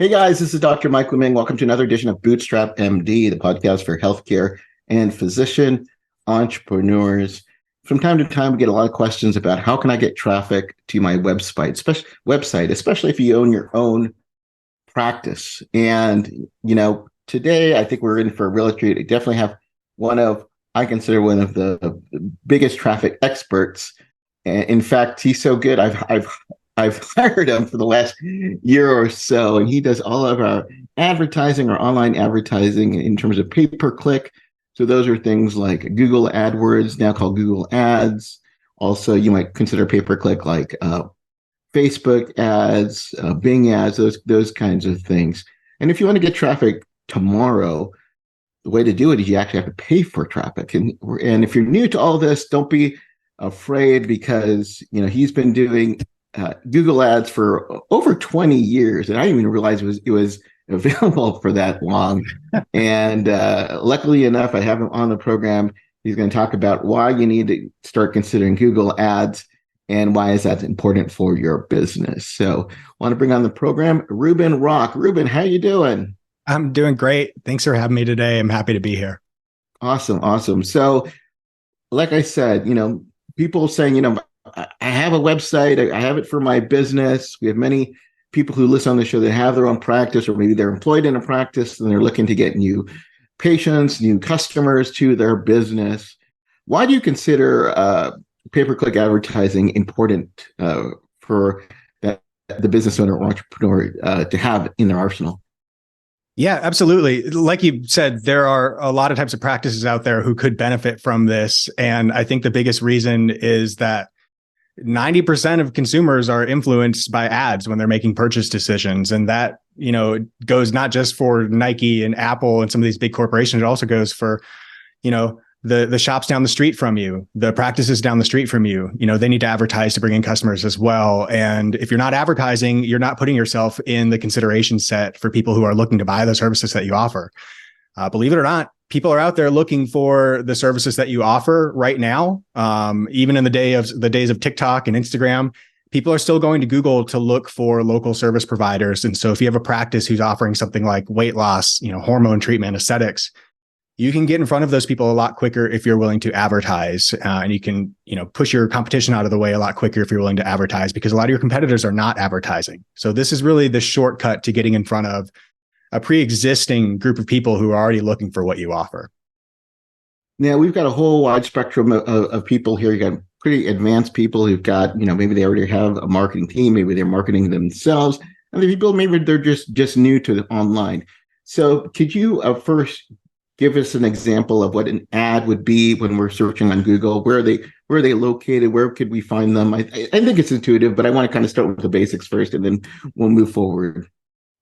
Hey guys, this is Dr. Mike Leming. Welcome to another edition of Bootstrap MD, the podcast for healthcare and physician entrepreneurs. From time to time, we get a lot of questions about how can I get traffic to my especially if you own your own practice. And, today I think we're in for a real treat. I definitely have I consider one of the biggest traffic experts. In fact, he's so good. I've hired him for the last year or so, and he does all of our advertising or online advertising in terms of pay-per-click. So those are things like Google AdWords, now called Google Ads. Also, you might consider pay-per-click like Facebook ads, Bing ads, those kinds of things. And if you want to get traffic tomorrow, the way to do it is you actually have to pay for traffic. And if you're new to all this, don't be afraid because he's been doing Google Ads for over 20 years, and I didn't even realize it was available for that long. And luckily enough, I have him on the program. He's going to talk about why you need to start considering Google Ads and why is that important for your business. So I want to bring on the program Reuben Rock. Reuben, how you doing? I'm doing great. Thanks for having me today. I'm happy to be here. Awesome. So like I said, people saying, I have a website. I have it for my business. We have many people who listen on the show that have their own practice, or maybe they're employed in a practice and they're looking to get new patients, new customers to their business. Why do you consider pay-per-click advertising important for the business owner or entrepreneur to have in their arsenal? Yeah, absolutely. Like you said, there are a lot of types of practices out there who could benefit from this. And I think the biggest reason is that 90% of consumers are influenced by ads when they're making purchase decisions. And that, goes not just for Nike and Apple and some of these big corporations. It also goes for, the shops down the street from you, the practices down the street from you. They need to advertise to bring in customers as well. And if you're not advertising, you're not putting yourself in the consideration set for people who are looking to buy the services that you offer. Believe it or not, people are out there looking for the services that you offer right now. Even in the days of TikTok and Instagram, people are still going to Google to look for local service providers. And so if you have a practice who's offering something like weight loss, hormone treatment, aesthetics, you can get in front of those people a lot quicker if you're willing to advertise. And you can, push your competition out of the way a lot quicker if you're willing to advertise, because a lot of your competitors are not advertising. So this is really the shortcut to getting in front of a pre-existing group of people who are already looking for what you offer. Now, we've got a whole wide spectrum of people here. You got pretty advanced people who've got, maybe they already have a marketing team, maybe they're marketing themselves, and the people, maybe they're just new to the online. So could you first give us an example of what an ad would be when we're searching on Google? Where are they located? Where could we find them? I think it's intuitive, but I want to kind of start with the basics first, and then we'll move forward.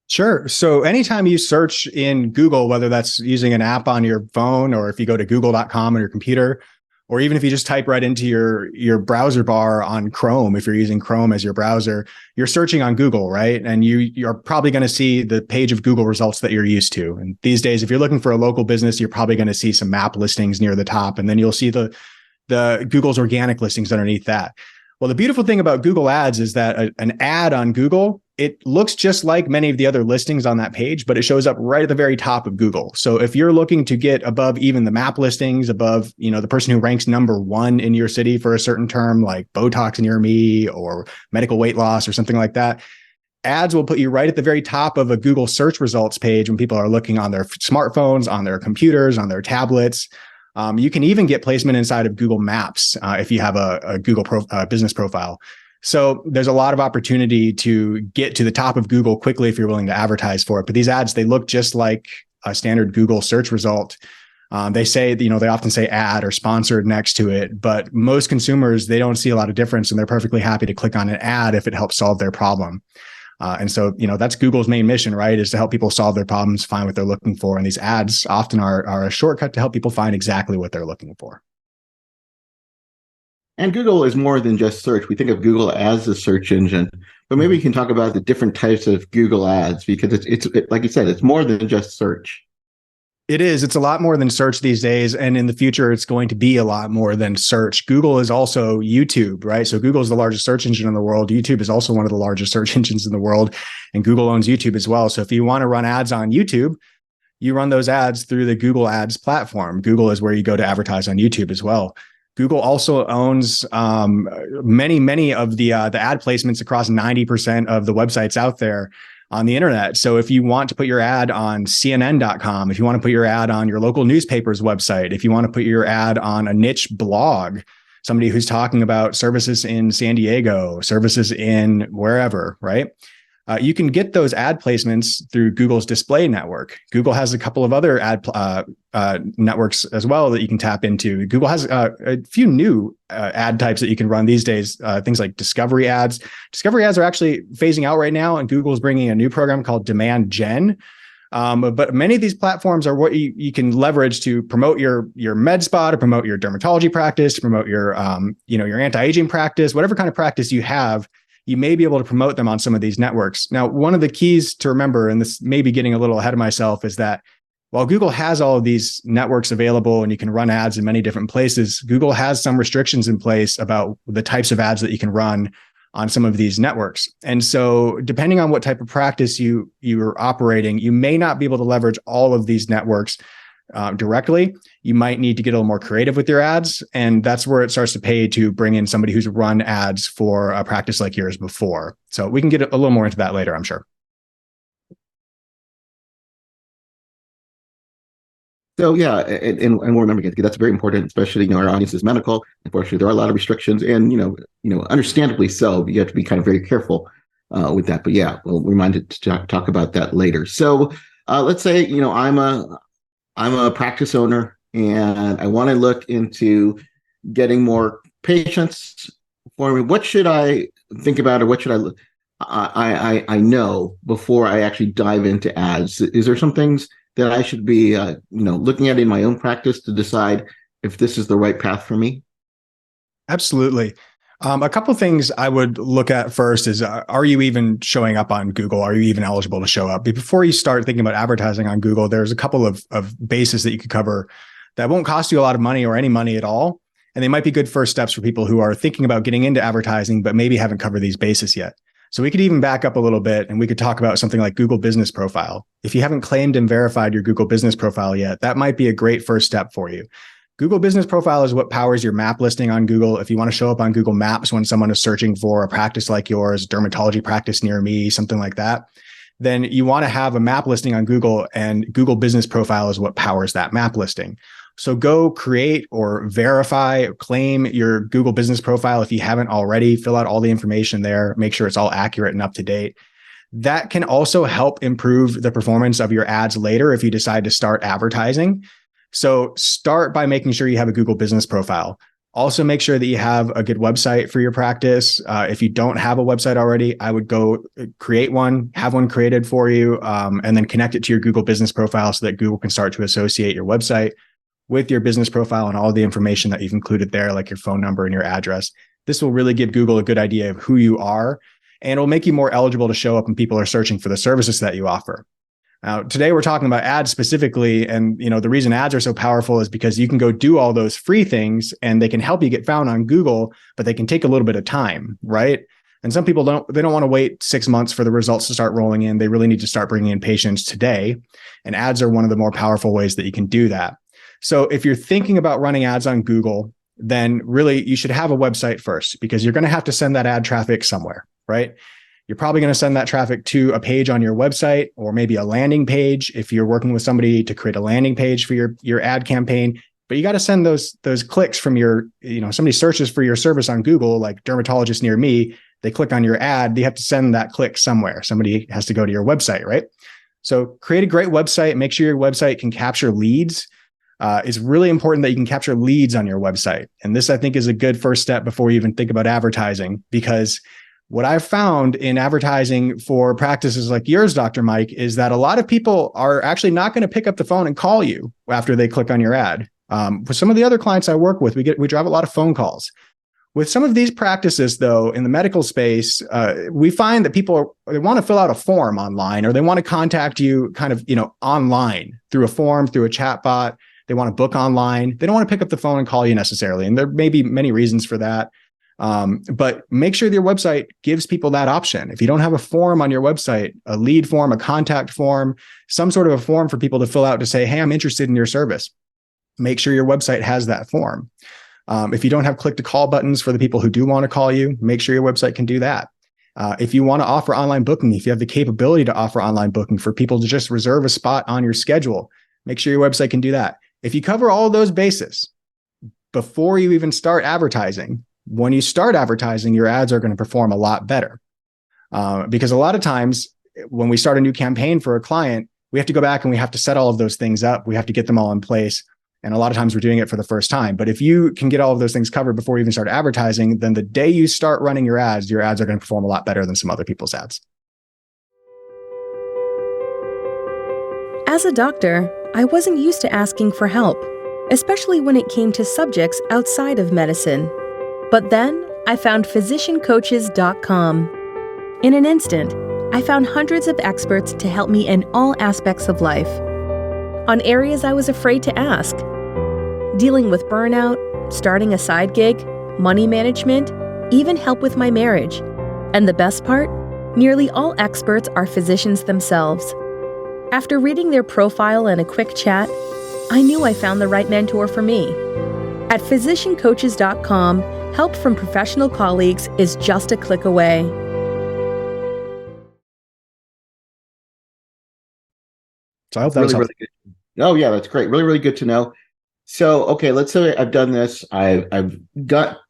Sure. So anytime you search in Google, whether that's using an app on your phone, or if you go to google.com on your computer, or even if you just type right into your browser bar on Chrome, if you're using Chrome as your browser, you're searching on Google, right? And you're probably going to see the page of Google results that you're used to. And these days, if you're looking for a local business, you're probably going to see some map listings near the top, and then you'll see the Google's organic listings underneath that. Well, the beautiful thing about Google Ads is that an ad on Google, it looks just like many of the other listings on that page, but it shows up right at the very top of Google. So if you're looking to get above even the map listings, above, the person who ranks number one in your city for a certain term, like Botox near me or medical weight loss or something like that, ads will put you right at the very top of a Google search results page when people are looking on their smartphones, on their computers, on their tablets. You can even get placement inside of Google Maps if you have a Google business profile. So there's a lot of opportunity to get to the top of Google quickly if you're willing to advertise for it. But these ads, they look just like a standard Google search result. They say, they often say ad or sponsored next to it, but most consumers, they don't see a lot of difference, and they're perfectly happy to click on an ad if it helps solve their problem. And so, that's Google's main mission, right? Is to help people solve their problems, find what they're looking for. And these ads often are a shortcut to help people find exactly what they're looking for. And Google is more than just search. We think of Google as a search engine, but maybe you can talk about the different types of Google ads, because it's like you said, it's more than just search. It is. It's a lot more than search these days. And in the future, it's going to be a lot more than search. Google is also YouTube, right? So Google is the largest search engine in the world. YouTube is also one of the largest search engines in the world. And Google owns YouTube as well. So if you want to run ads on YouTube, you run those ads through the Google Ads platform. Google is where you go to advertise on YouTube as well. Google also owns many of the ad placements across 90% of the websites out there on the internet. So if you want to put your ad on CNN.com, if you want to put your ad on your local newspaper's website, if you want to put your ad on a niche blog, somebody who's talking about services in San Diego, services in wherever, right? You can get those ad placements through Google's display network. Google has a couple of other ad networks as well that you can tap into. Google has a few new ad types that you can run these days, things like discovery ads. Discovery ads are actually phasing out right now, and Google's bringing a new program called Demand Gen. But many of these platforms are what you can leverage to promote your MedSpa, to promote your dermatology practice, to promote your your anti-aging practice, whatever kind of practice you have. You may be able to promote them on some of these networks. Now, one of the keys to remember, and this may be getting a little ahead of myself, is that while Google has all of these networks available and you can run ads in many different places, Google has some restrictions in place about the types of ads that you can run on some of these networks. And so depending on what type of practice you're operating, you may not be able to leverage all of these networks directly. You might need to get a little more creative with your ads. And that's where it starts to pay to bring in somebody who's run ads for a practice like yours before. So we can get a little more into that later, I'm sure. So yeah, and we'll remember again, that's very important, especially, our audience is medical. Unfortunately, there are a lot of restrictions, and understandably so. You have to be kind of very careful with that. But yeah, we'll remind it to talk about that later. So let's say I'm a practice owner and I want to look into getting more patients for me. What should I think about, or what should I know before I actually dive into ads? Is there some things that I should be looking at in my own practice to decide if this is the right path for me? Absolutely. A couple of things I would look at first is, are you even showing up on Google? Are you even eligible to show up? Before you start thinking about advertising on Google, there's a couple of bases that you could cover that won't cost you a lot of money or any money at all. And they might be good first steps for people who are thinking about getting into advertising, but maybe haven't covered these bases yet. So we could even back up a little bit and we could talk about something like Google Business Profile. If you haven't claimed and verified your Google Business Profile yet, that might be a great first step for you. Google Business Profile is what powers your map listing on Google. If you want to show up on Google Maps when someone is searching for a practice like yours, dermatology practice near me, something like that, then you want to have a map listing on Google, and Google Business Profile is what powers that map listing. So go create or verify or claim your Google Business Profile if you haven't already. Fill out all the information there. Make sure it's all accurate and up to date. That can also help improve the performance of your ads later if you decide to start advertising. So start by making sure you have a Google Business Profile. Also make sure that you have a good website for your practice. If you don't have a website already, I would go create one, have one created for you, and then connect it to your Google Business Profile so that Google can start to associate your website with your business profile and all the information that you've included there, like your phone number and your address. This will really give Google a good idea of who you are, and it'll make you more eligible to show up when people are searching for the services that you offer. Now, today we're talking about ads specifically, and the reason ads are so powerful is because you can go do all those free things and they can help you get found on Google, but they can take a little bit of time, right? And some people don't want to wait 6 months for the results to start rolling in. They really need to start bringing in patients today, and ads are one of the more powerful ways that you can do that. So if you're thinking about running ads on Google, then really you should have a website first, because you're going to have to send that ad traffic somewhere, right? You're probably going to send that traffic to a page on your website, or maybe a landing page if you're working with somebody to create a landing page for your ad campaign. But you got to send those clicks from somebody searches for your service on Google, like dermatologist near me, they click on your ad, they have to send that click somewhere. Somebody has to go to your website, right? So create a great website, make sure your website can capture leads. It's really important that you can capture leads on your website. And this, I think, is a good first step before you even think about advertising, because what I've found in advertising for practices like yours, Dr. Mike, is that a lot of people are actually not going to pick up the phone and call you after they click on your ad. With some of the other clients I work with, we drive a lot of phone calls. With some of these practices, though, in the medical space, we find that they want to fill out a form online, or they want to contact you kind of, online through a form, through a chat bot. They want to book online. They don't want to pick up the phone and call you necessarily. And there may be many reasons for that. But make sure that your website gives people that option. If you don't have a form on your website, a lead form, a contact form, some sort of a form for people to fill out to say, hey, I'm interested in your service, make sure your website has that form. If you don't have click to call buttons for the people who do want to call you, make sure your website can do that. If you want to offer online booking, if you have the capability to offer online booking for people to just reserve a spot on your schedule, make sure your website can do that. If you cover all of those bases before you even start advertising, when you start advertising, your ads are going to perform a lot better. Because a lot of times when we start a new campaign for a client, we have to go back and we have to set all of those things up. We have to get them all in place. And a lot of times we're doing it for the first time. But if you can get all of those things covered before you even start advertising, then the day you start running your ads are going to perform a lot better than some other people's ads. As a doctor, I wasn't used to asking for help, especially when it came to subjects outside of medicine. But then I found physiciancoaches.com. In an instant, I found hundreds of experts to help me in all aspects of life. On areas I was afraid to ask. Dealing with burnout, starting a side gig, money management, even help with my marriage. And the best part? Nearly all experts are physicians themselves. After reading their profile and a quick chat, I knew I found the right mentor for me. At physiciancoaches.com, help from professional colleagues is just a click away. So I hope that was helpful. Really good. Oh yeah, that's great. Really, really good to know. So, okay, let's say I've done this. I've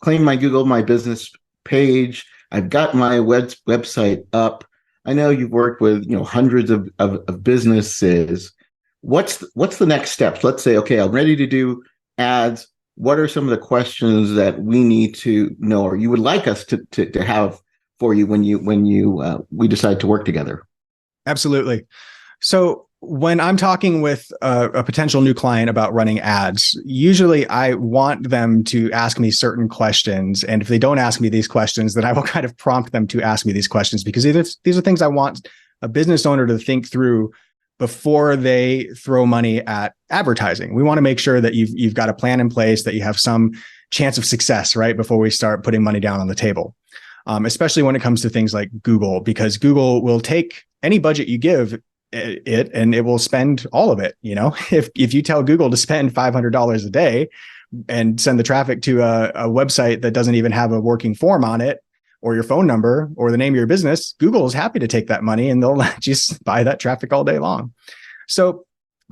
claimed my Google My Business page. I've got my website up. I know you've worked with hundreds of businesses. What's the next steps? Let's say, okay, I'm ready to do ads. What are some of the questions that we need to know, or you would like us to have for you when we decide to work together? Absolutely. So when I'm talking with a potential new client about running ads, usually I want them to ask me certain questions. And if they don't ask me these questions, then I will kind of prompt them to ask me these questions, because these are things I want a business owner to think through before they throw money at advertising. We want to make sure that you've got a plan in place, that you have some chance of success, right, before we start putting money down on the table. Especially when it comes to things like Google, because Google will take any budget you give it and it will spend all of it. If you tell Google to spend $500 a day and send the traffic to a website that doesn't even have a working form on it, or your phone number or the name of your business, Google is happy to take that money and they'll just buy that traffic all day long. So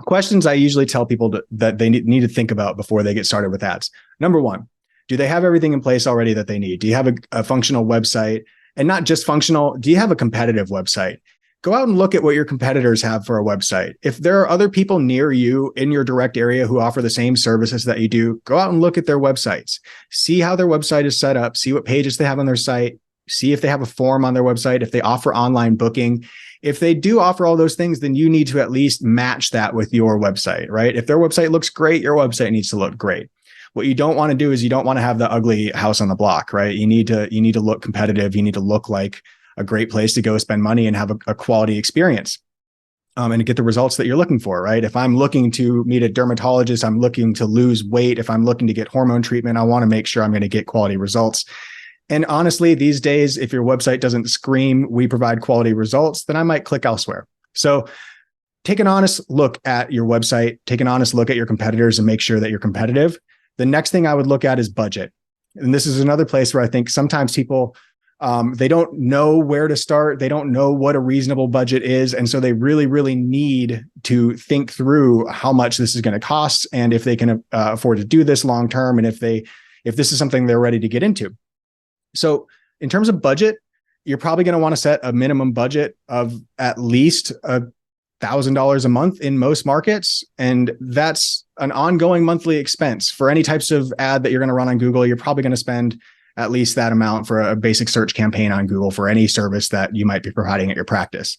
questions I usually tell people that they need to think about before they get started with ads. Number one, do they have everything in place already that they need? Do you have a functional website? And not just functional, do you have a competitive website? Go out and look at what your competitors have for a website. If there are other people near you in your direct area who offer the same services that you do, go out and look at their websites. See how their website is set up. See what pages they have on their site. See if they have a form on their website, if they offer online booking. If they do offer all those things, then you need to at least match that with your website, right? If their website looks great, your website needs to look great. What you don't want to do is you don't want to have the ugly house on the block, right? You need to look competitive. You need to look like a great place to go spend money and have a quality experience, and to get the results that you're looking for, right? If I'm looking to meet a dermatologist, I'm looking to lose weight. If I'm looking to get hormone treatment, I want to make sure I'm going to get quality results. And honestly, these days, if your website doesn't scream, we provide quality results, then I might click elsewhere. So take an honest look at your website, take an honest look at your competitors and make sure that you're competitive. The next thing I would look at is budget. And this is another place where I think sometimes people, they don't know where to start. They don't know what a reasonable budget is. And so they really, really need to think through how much this is going to cost and if they can afford to do this long term, and if this is something they're ready to get into. So in terms of budget, you're probably going to want to set a minimum budget of at least $1,000 a month in most markets. And that's an ongoing monthly expense for any types of ad that you're going to run on Google. You're probably going to spend at least that amount for a basic search campaign on Google for any service that you might be providing at your practice.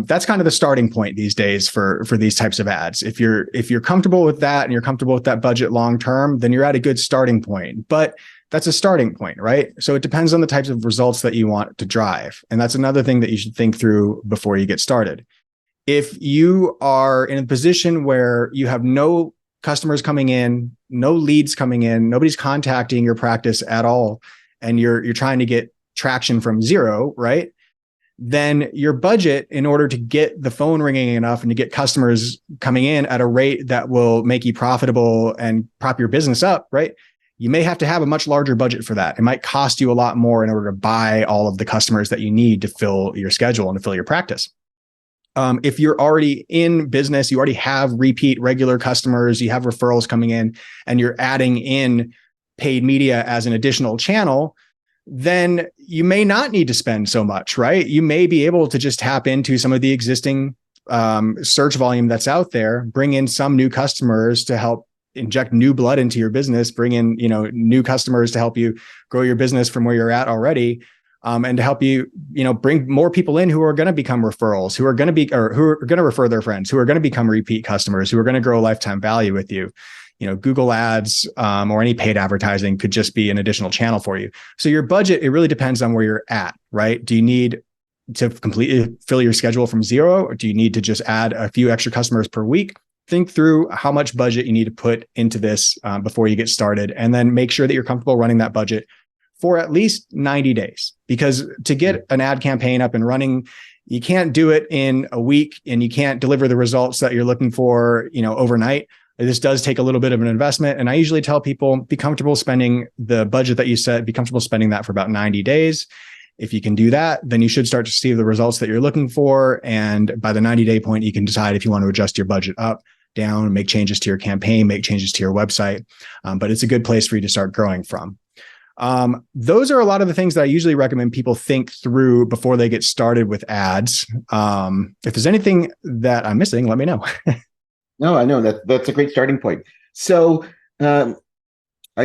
That's kind of the starting point these days for these types of ads. If you're comfortable with that and you're comfortable with that budget long term, then you're at a good starting point. But that's a starting point, right? So it depends on the types of results that you want to drive. And that's another thing that you should think through before you get started. If you are in a position where you have no customers coming in, no leads coming in, nobody's contacting your practice at all, and you're trying to get traction from zero, right? Then your budget, in order to get the phone ringing enough and to get customers coming in at a rate that will make you profitable and prop your business up, right? You may have to have a much larger budget for that. It might cost you a lot more in order to buy all of the customers that you need to fill your schedule and to fill your practice. If you're already in business, you already have repeat regular customers, you have referrals coming in, and you're adding in paid media as an additional channel, then you may not need to spend so much, right? You may be able to just tap into some of the existing search volume that's out there, bring in some new customers to help inject new blood into your business, bring in, new customers to help you grow your business from where you're at already. And to help you, bring more people in who are going to become referrals, who are going to refer their friends, who are going to become repeat customers, who are going to grow lifetime value with you. Google ads or any paid advertising could just be an additional channel for you. So your budget, it really depends on where you're at, right? Do you need to completely fill your schedule from zero, or do you need to just add a few extra customers per week? Think through how much budget you need to put into this before you get started, and then make sure that you're comfortable running that budget for at least 90 days. Because to get an ad campaign up and running, you can't do it in a week, and you can't deliver the results that you're looking for, overnight. This does take a little bit of an investment. And I usually tell people, be comfortable spending the budget that you set, be comfortable spending that for about 90 days. If you can do that, then you should start to see the results that you're looking for. And by the 90-day point, you can decide if you want to adjust your budget up, down, make changes to your campaign, make changes to your website. But it's a good place for you to start growing from. Those are a lot of the things that I usually recommend people think through before they get started with ads. If there's anything that I'm missing, let me know. No, I know that's a great starting point. So I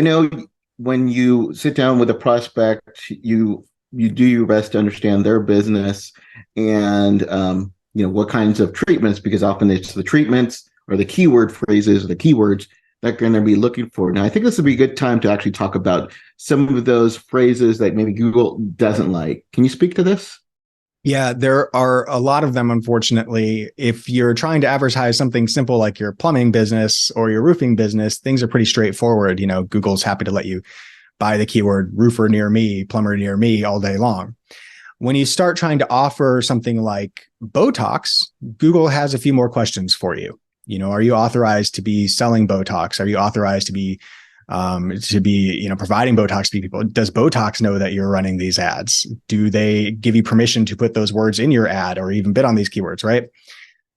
know when you sit down with a prospect, you do your best to understand their business and what kinds of treatments, because often it's the treatments or the keyword phrases or the keywords that they're going to be looking for. Now, I think this would be a good time to actually talk about some of those phrases that maybe Google doesn't like. Can you speak to this? Yeah, there are a lot of them, unfortunately. If you're trying to advertise something simple like your plumbing business or your roofing business, things are pretty straightforward. Google's happy to let you buy the keyword roofer near me, plumber near me all day long. When you start trying to offer something like Botox, Google has a few more questions for you. Are you authorized to be selling Botox? Are you authorized to be providing Botox to people? Does Botox know that you're running these ads? Do they give you permission to put those words in your ad or even bid on these keywords, right?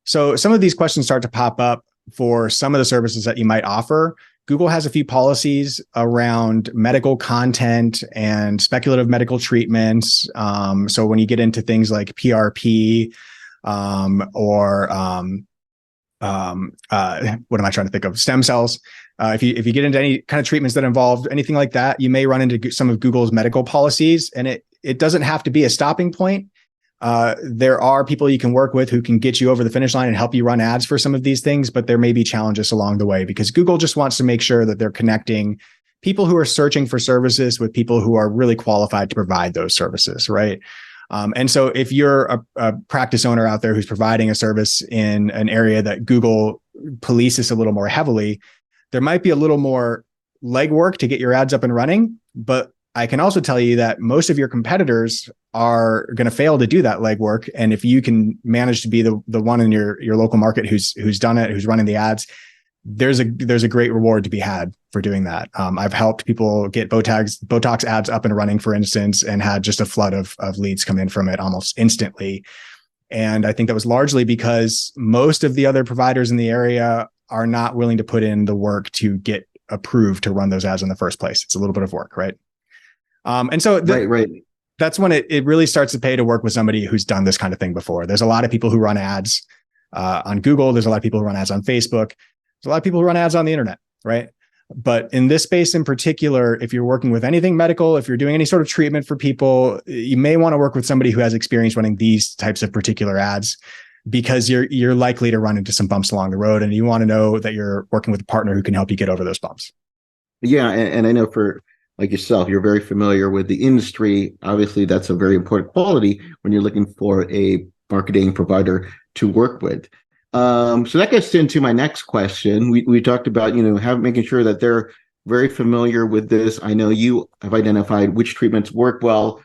So some of these questions start to pop up for some of the services that you might offer. Google has a few policies around medical content and speculative medical treatments. So when you get into things like PRP or what am I trying to think of? Stem cells. If you get into any kind of treatments that involve anything like that, you may run into some of Google's medical policies, and it doesn't have to be a stopping point. There are people you can work with who can get you over the finish line and help you run ads for some of these things, but there may be challenges along the way because Google just wants to make sure that they're connecting people who are searching for services with people who are really qualified to provide those services, right? And so if you're a practice owner out there who's providing a service in an area that Google polices a little more heavily, there might be a little more legwork to get your ads up and running. But I can also tell you that most of your competitors are going to fail to do that legwork. And if you can manage to be the one in your local market who's done it, who's running the ads, there's a great reward to be had for doing that. I've helped people get Botox ads up and running, for instance, and had just a flood of leads come in from it almost instantly. And I think that was largely because most of the other providers in the area are not willing to put in the work to get approved to run those ads in the first place. It's a little bit of work, right? And so right. That's when it really starts to pay to work with somebody who's done this kind of thing before. There's a lot of people who run ads on Google. There's a lot of people who run ads on Facebook. There's a lot of people who run ads on the internet, right? But in this space in particular, if you're working with anything medical, if you're doing any sort of treatment for people, you may want to work with somebody who has experience running these types of particular ads, because you're likely to run into some bumps along the road, and you want to know that you're working with a partner who can help you get over those bumps. Yeah, and I know for like yourself, you're very familiar with the industry. Obviously, that's a very important quality when you're looking for a marketing provider to work with. So that gets into my next question. We talked about, making sure that they're very familiar with this. I know you have identified which treatments work well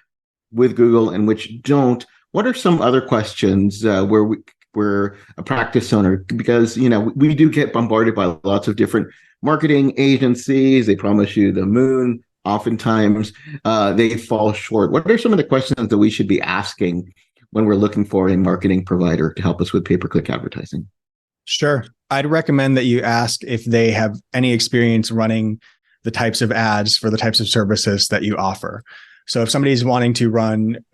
with Google and which don't. What are some other questions where we're a practice owner? Because, we do get bombarded by lots of different marketing agencies. They promise you the moon. Oftentimes, they fall short. What are some of the questions that we should be asking when we're looking for a marketing provider to help us with pay-per-click advertising? Sure. I'd recommend that you ask if they have any experience running the types of ads for the types of services that you offer. So if somebody's wanting to run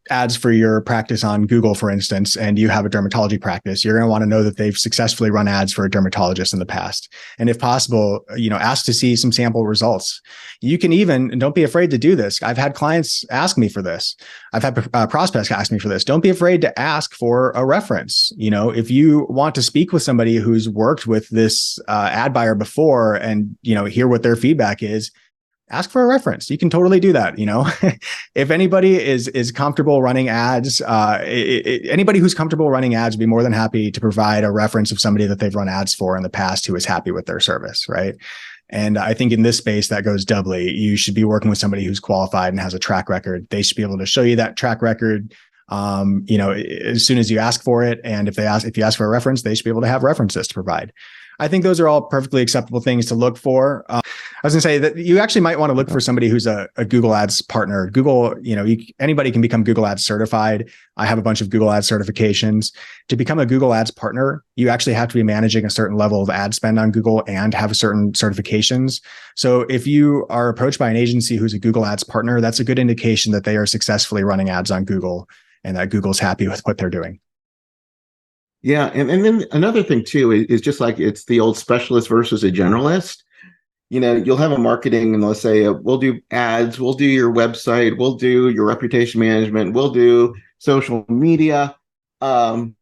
ads for your practice on Google, for instance, and you have a dermatology practice, you're going to want to know that they've successfully run ads for a dermatologist in the past. And if possible, ask to see some sample results. You can even, and don't be afraid to do this. I've had clients ask me for this. I've had prospects ask me for this. Don't be afraid to ask for a reference. If you want to speak with somebody who's worked with this ad buyer before and, hear what their feedback is, ask for a reference. You can totally do that. If anybody is comfortable running ads, anybody who's comfortable running ads would be more than happy to provide a reference of somebody that they've run ads for in the past who is happy with their service, right? And I think in this space that goes doubly. You should be working with somebody who's qualified and has a track record. They should be able to show you that track record, as soon as you ask for it. And if you ask for a reference, they should be able to have references to provide. I think those are all perfectly acceptable things to look for. I was going to say that you actually might want to look for somebody who's a Google Ads partner. Google, anybody can become Google Ads certified. I have a bunch of Google Ads certifications. To become a Google Ads partner, you actually have to be managing a certain level of ad spend on Google and have certain certifications. So if you are approached by an agency who's a Google Ads partner, that's a good indication that they are successfully running ads on Google and that Google's happy with what they're doing. Yeah. And then another thing too is just like it's the old specialist versus a generalist. You'll have a marketing and they'll say, we'll do ads, we'll do your website, we'll do your reputation management, we'll do social media. And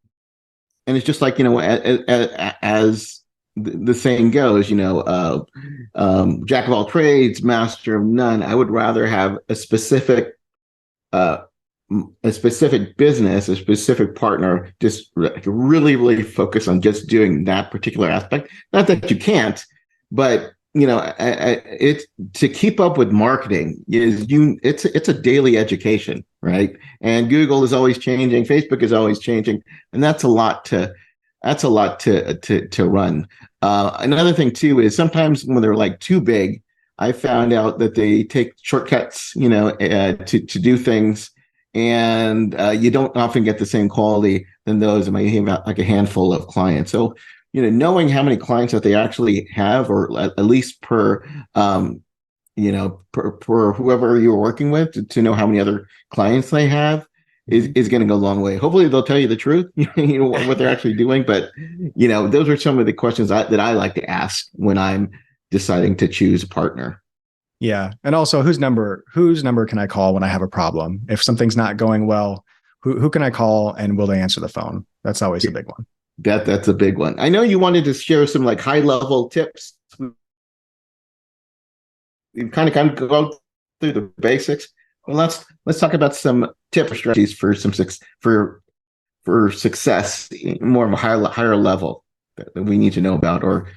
it's just like, as the saying goes, jack of all trades, master of none. I would rather have a specific business, a specific partner, just really, really focus on just doing that particular aspect. Not that you can't, but it's to keep up with marketing it's a daily education, right? And Google is always changing, Facebook is always changing, and that's a lot to run. Another thing too is sometimes when they're like too big, I found out that they take shortcuts, to do things. And you don't often get the same quality than those that might have like a handful of clients. So, knowing how many clients that they actually have, or at least per whoever you're working with, to know how many other clients they have is going to go a long way. Hopefully they'll tell you the truth, what they're actually doing. But, those are some of the questions that I like to ask when I'm deciding to choose a partner. Yeah. And also whose number can I call when I have a problem? If something's not going well, who can I call and will they answer the phone? That's always a big one. That's a big one. I know you wanted to share some like high level tips. You kind of go through the basics. Well, let's talk about some tips or strategies for success, more of a higher level that we need to know about, or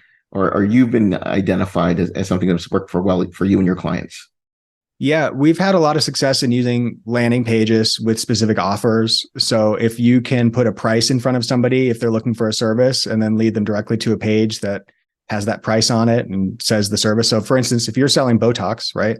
you've been identified as something that's worked well for you and your clients. Yeah, we've had a lot of success in using landing pages with specific offers. So if you can put a price in front of somebody, if they're looking for a service, and then lead them directly to a page that has that price on it and says the service. So for instance, if you're selling Botox, right,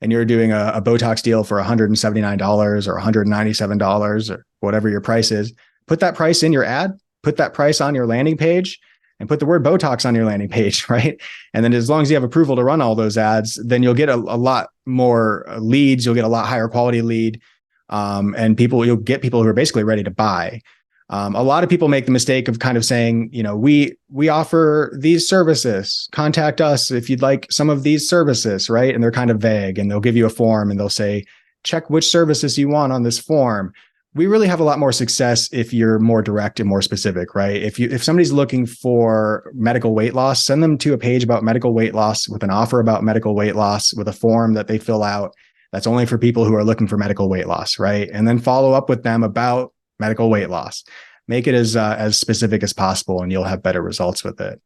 and you're doing a Botox deal for $179 or $197 or whatever your price is, put that price in your ad, put that price on your landing page, and put the word Botox on your landing page, right? And then as long as you have approval to run all those ads, then you'll get a lot more leads. You'll get a lot higher quality lead. And you'll get people who are basically ready to buy. A lot of people make the mistake of kind of saying, we offer these services, contact us if you'd like some of these services, right? And they're kind of vague, and they'll give you a form and they'll say, check which services you want on this form. We really have a lot more success if you're more direct and more specific, right? If somebody's looking for medical weight loss, send them to a page about medical weight loss with an offer about medical weight loss with a form that they fill out. That's only for people who are looking for medical weight loss, right? And then follow up with them about medical weight loss. Make it as specific as possible, and you'll have better results with it.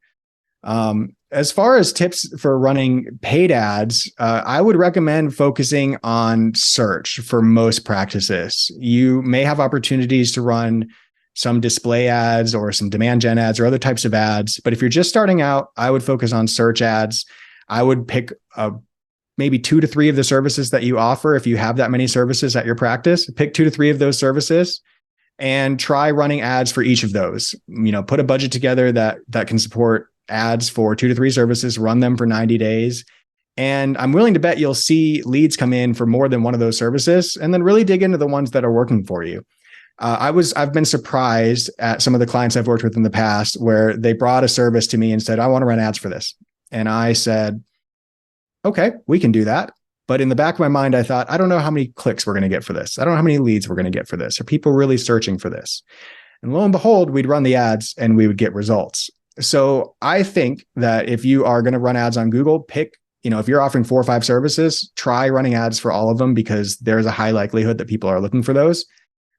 As far as tips for running paid ads, I would recommend focusing on search for most practices. You may have opportunities to run some display ads or some demand gen ads or other types of ads. But if you're just starting out, I would focus on search ads. I would pick maybe 2 to 3 of the services that you offer. If you have that many services at your practice, pick 2 to 3 of those services and try running ads for each of those. Put a budget together that can support ads for 2 to 3 services, run them for 90 days. And I'm willing to bet you'll see leads come in for more than one of those services, and then really dig into the ones that are working for you. I've been surprised at some of the clients I've worked with in the past where they brought a service to me and said, I want to run ads for this. And I said, okay, we can do that. But in the back of my mind, I thought, I don't know how many clicks we're going to get for this. I don't know how many leads we're going to get for this. Are people really searching for this? And lo and behold, we'd run the ads and we would get results. So I think that if you are going to run ads on Google, if you're offering 4 or 5 services, try running ads for all of them, because there's a high likelihood that people are looking for those.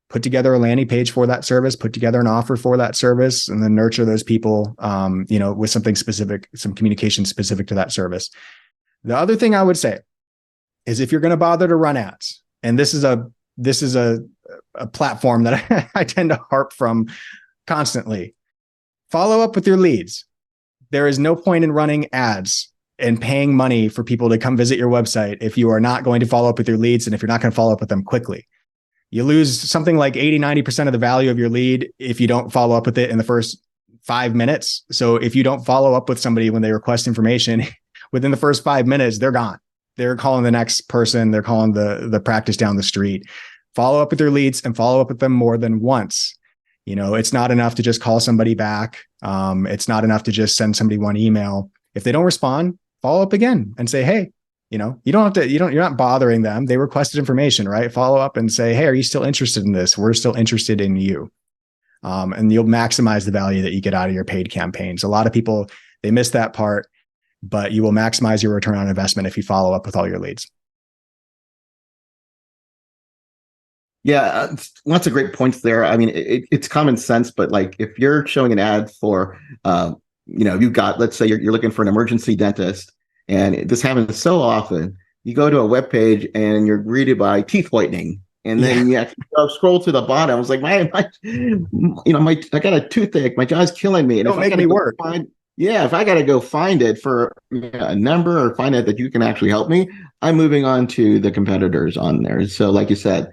Put together a landing page for that service, put together an offer for that service, and then nurture those people, with something specific, some communication specific to that service. The other thing I would say is, if you're going to bother to run ads, and this is a platform that I tend to harp from constantly, follow up with your leads. There is no point in running ads and paying money for people to come visit your website if you are not going to follow up with your leads, and if you're not going to follow up with them quickly. You lose something like 80-90% of the value of your lead if you don't follow up with it in the first 5 minutes. So if you don't follow up with somebody when they request information within the first 5 minutes, they're gone. They're calling the next person. They're calling the practice down the street. Follow up with their leads and follow up with them more than once. It's not enough to just call somebody back. It's not enough to just send somebody one email. If they don't respond, follow up again and say, hey, you don't have to, you're not bothering them. They requested information, right? Follow up and say, hey, are you still interested in this? We're still interested in you. And you'll maximize the value that you get out of your paid campaigns. A lot of people, they miss that part, but you will maximize your return on investment if you follow up with all your leads. Yeah, lots of great points there. I mean, it's common sense, but like if you're showing an ad for, you've got, let's say you're looking for an emergency dentist, and this happens so often. You go to a web page and you're greeted by teeth whitening, and then you actually scroll to the bottom. I was like, I got a toothache. My jaw's killing me. And don't make me work. If I got to go find it for a number or find it that you can actually help me, I'm moving on to the competitors on there. So like you said,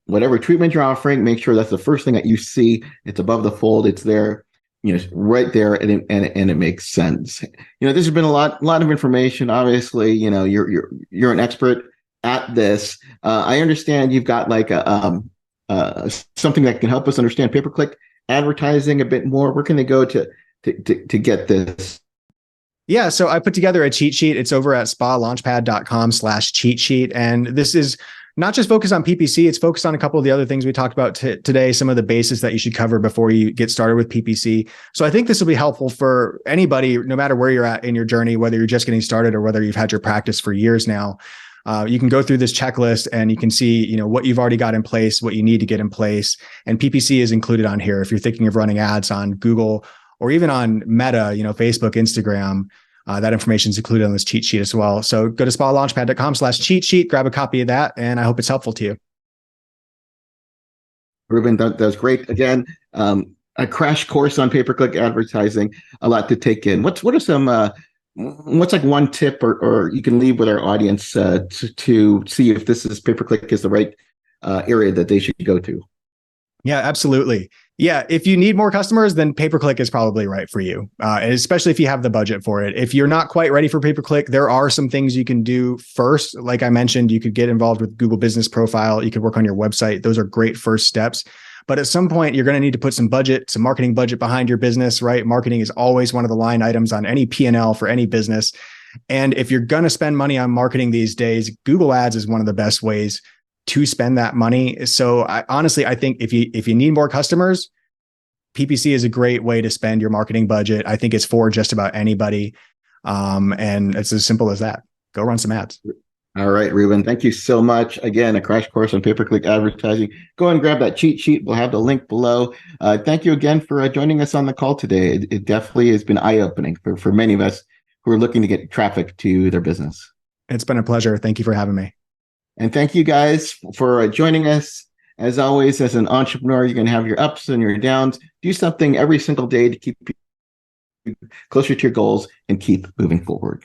whatever treatment you're offering, make sure that's the first thing that you see. It's above the fold. It's there, right there, and it makes sense. This has been a lot of information. Obviously, you're an expert at this. I understand you've got like something that can help us understand pay-per-click advertising a bit more. Where can they go to get this? Yeah, so I put together a cheat sheet. It's over at spalaunchpad.com/cheat sheet, and this is not just focused on PPC, it's focused on a couple of the other things we talked about today, some of the bases that you should cover before you get started with PPC. So I think this will be helpful for anybody, no matter where you're at in your journey, whether you're just getting started or whether you've had your practice for years now. You can go through this checklist and you can see, what you've already got in place, what you need to get in place. And PPC is included on here. If you're thinking of running ads on Google or even on Meta, Facebook, Instagram, that information is included on this cheat sheet as well. So go to spalaunchpad.com/cheat sheet, grab a copy of that, and I hope it's helpful to you. Reuben, that was great. Again, a crash course on pay-per-click advertising, a lot to take in. What's like one tip or you can leave with our audience to see if this is pay-per-click is the right area that they should go to? Yeah, absolutely. Yeah, if you need more customers, then pay-per-click is probably right for you, especially if you have the budget for it. If you're not quite ready for pay-per-click, there are some things you can do first. Like I mentioned, you could get involved with Google Business Profile. You could work on your website. Those are great first steps. But at some point, you're going to need to put some marketing budget behind your business, right? Marketing is always one of the line items on any P&L for any business. And if you're going to spend money on marketing these days, Google Ads is one of the best ways to spend that money. So I think if you need more customers, PPC is a great way to spend your marketing budget. I think it's for just about anybody. And it's as simple as that. Go run some ads. All right, Reuben, thank you so much. Again, a crash course on pay-per-click advertising. Go and grab that cheat sheet. We'll have the link below. Thank you again for joining us on the call today. It definitely has been eye-opening for many of us who are looking to get traffic to their business. It's been a pleasure. Thank you for having me. And thank you guys for joining us. As always, as an entrepreneur, you're going to have your ups and your downs. Do something every single day to keep you closer to your goals and keep moving forward.